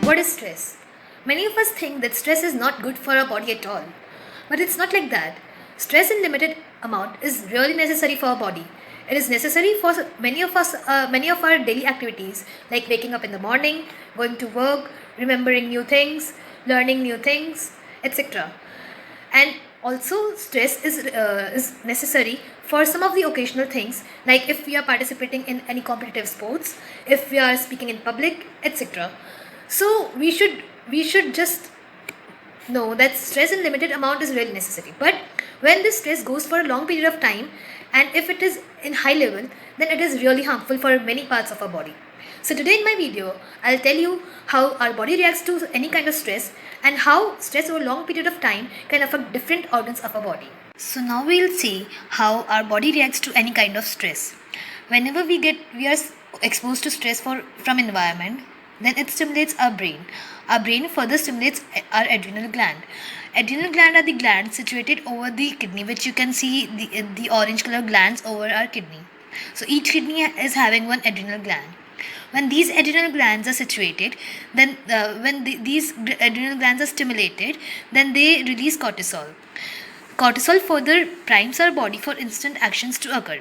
What is stress? Many of us think that stress is not good for our body at all. But it's not like that. Stress in limited amount is really necessary for our body. It is necessary for many of our daily activities, like waking up in the morning, going to work, remembering new things, learning new things, etc. And also stress is necessary for some of the occasional things, like if we are participating in any competitive sports, if we are speaking in public, etc. So we should just know that stress in limited amount is really necessary. But when this stress goes for a long period of time, and if it is in high level, then it is really harmful for many parts of our body. So today in my video, I'll tell you how our body reacts to any kind of stress, and how stress over a long period of time can affect different organs of our body. So now we'll see how our body reacts to any kind of stress. Whenever we are exposed to stress from environment, then it stimulates our brain. Our brain further stimulates our adrenal gland. Adrenal gland are the glands situated over the kidney, which you can see the orange color glands over our kidney. So each kidney is having one adrenal gland. When these adrenal glands are situated, then these adrenal glands are stimulated, then they release cortisol. Cortisol further primes our body for instant actions to occur.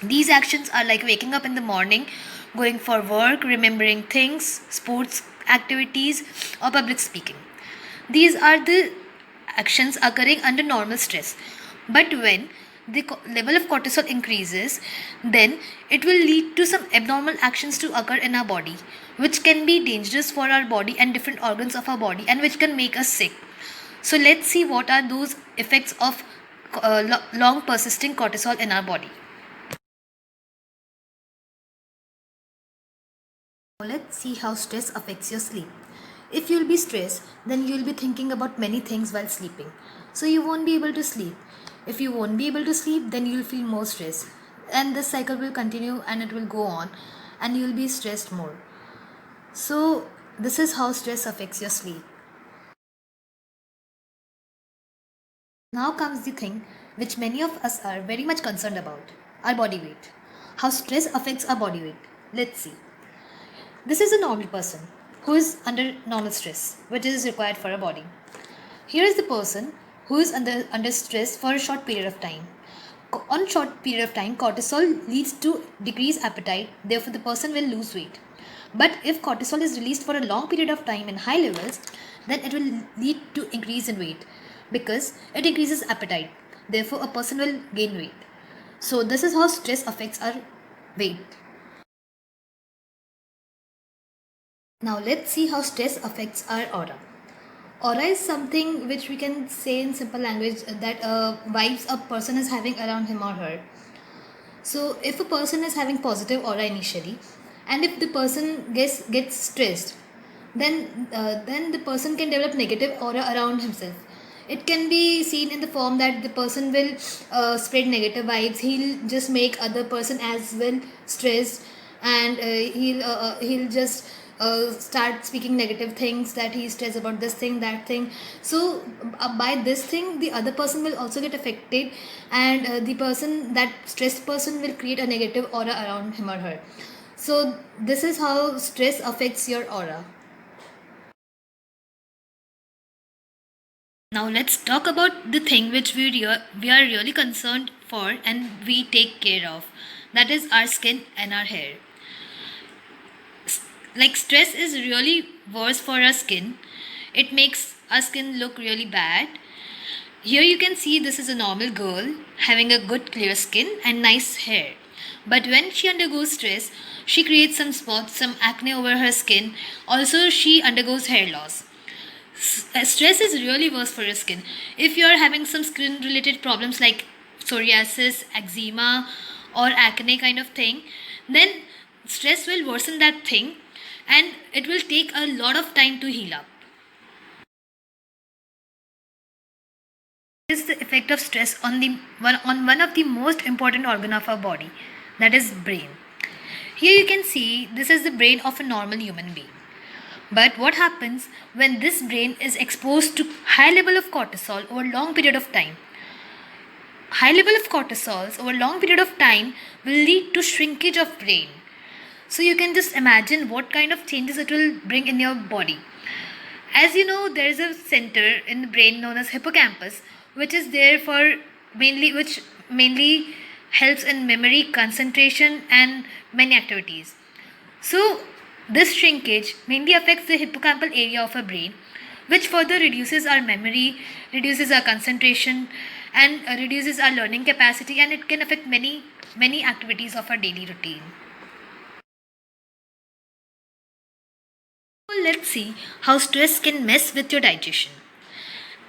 These actions are like waking up in the morning, going for work, remembering things, sports activities, or public speaking. These are the actions occurring under normal stress. But when the level of cortisol increases, then it will lead to some abnormal actions to occur in our body, which can be dangerous for our body and different organs of our body, and which can make us sick. So let's see what are those effects of long persisting cortisol in our body. Now let's see how stress affects your sleep. If you'll be stressed, then you'll be thinking about many things while sleeping. So you won't be able to sleep. If you won't be able to sleep, then you'll feel more stress. And this cycle will continue and it will go on, and you'll be stressed more. So this is how stress affects your sleep. Now comes the thing which many of us are very much concerned about, our body weight. How stress affects our body weight. Let's see. This is a normal person who is under normal stress, which is required for a body. Here is the person who is under stress for a short period of time. On short period of time, cortisol leads to decreased appetite, therefore the person will lose weight. But if cortisol is released for a long period of time in high levels, then it will lead to increase in weight, because it increases appetite, therefore a person will gain weight. So this is how stress affects our weight. Now let's see how stress affects our aura. Aura is something which we can say in simple language that vibes a person is having around him or her. So if a person is having positive aura initially, and if the person gets stressed, then the person can develop negative aura around himself. It can be seen in the form that the person will spread negative vibes. He'll just make other person as well stressed, and he'll just start speaking negative things, that he's stressed about this thing, that thing. So by this thing, the other person will also get affected, and that stressed person will create a negative aura around him or her. So this is how stress affects your aura. Now let's talk about the thing which we are really concerned for and we take care of. That is our skin and our hair. Like stress is really worse for our skin. It makes our skin look really bad. Here you can see this is a normal girl having a good clear skin and nice hair. But when she undergoes stress, she creates some spots, some acne over her skin. Also, she undergoes hair loss. Stress is really worse for your skin. If you are having some skin related problems like psoriasis, eczema, or acne kind of thing, then stress will worsen that thing, and it will take a lot of time to heal up. This is the effect of stress on one of the most important organ of our body, that is brain. Here you can see this is the brain of a normal human being. But what happens when this brain is exposed to high level of cortisol over a long period of time? High level of cortisols over a long period of time will lead to shrinkage of brain. So you can just imagine what kind of changes it will bring in your body. As you know, there is a center in the brain known as hippocampus, which is there for which mainly helps in memory, concentration, and many activities. So, this shrinkage mainly affects the hippocampal area of our brain, which further reduces our memory, reduces our concentration, and reduces our learning capacity, and it can affect many activities of our daily routine. So let's see how stress can mess with your digestion.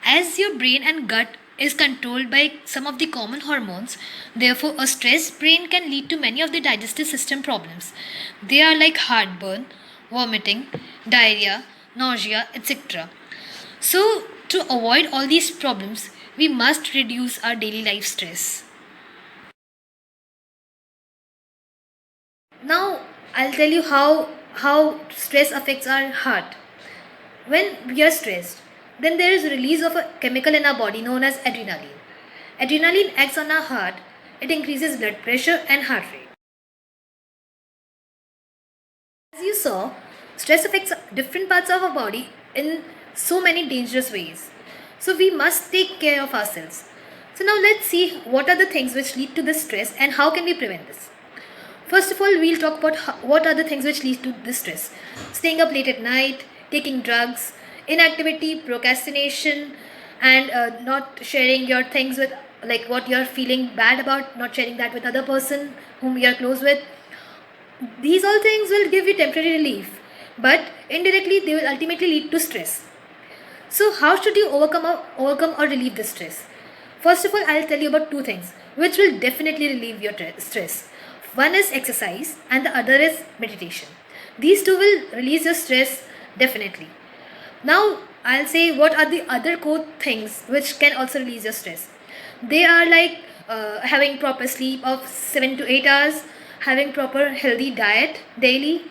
As your brain and gut is controlled by some of the common hormones, therefore, a stressed brain can lead to many of the digestive system problems. They are like heartburn, vomiting, diarrhea, nausea, etc. So, to avoid all these problems, we must reduce our daily life stress. Now, I'll tell you how stress affects our heart. When we are stressed, then there is release of a chemical in our body known as adrenaline. Adrenaline acts on our heart, it increases blood pressure and heart rate. As you saw, stress affects different parts of our body in so many dangerous ways. So we must take care of ourselves. So now let's see what are the things which lead to this stress and how can we prevent this. First of all, we'll talk about what are the things which lead to this stress. Staying up late at night, taking drugs, inactivity, procrastination, and not sharing your things with, like what you're feeling bad about, not sharing that with other person whom you're close with. These all things will give you temporary relief, but indirectly they will ultimately lead to stress. So, how should you overcome or relieve the stress? First of all, I'll tell you about two things which will definitely relieve your stress. One is exercise, and the other is meditation. These two will release your stress definitely. Now, I'll say what are the other core things which can also release your stress. They are like having proper sleep of 7 to 8 hours, having proper healthy diet daily,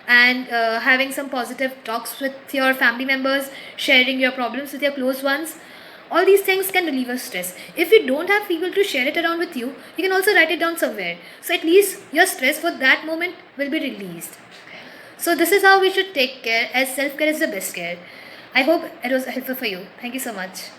and having some positive talks with your family members, sharing your problems with your close ones. All these things can relieve your stress. If you don't have people to share it around with you, you can also write it down somewhere. So at least your stress for that moment will be released. So this is how we should take care, as self-care is the best care. I hope it was helpful for you. Thank you so much.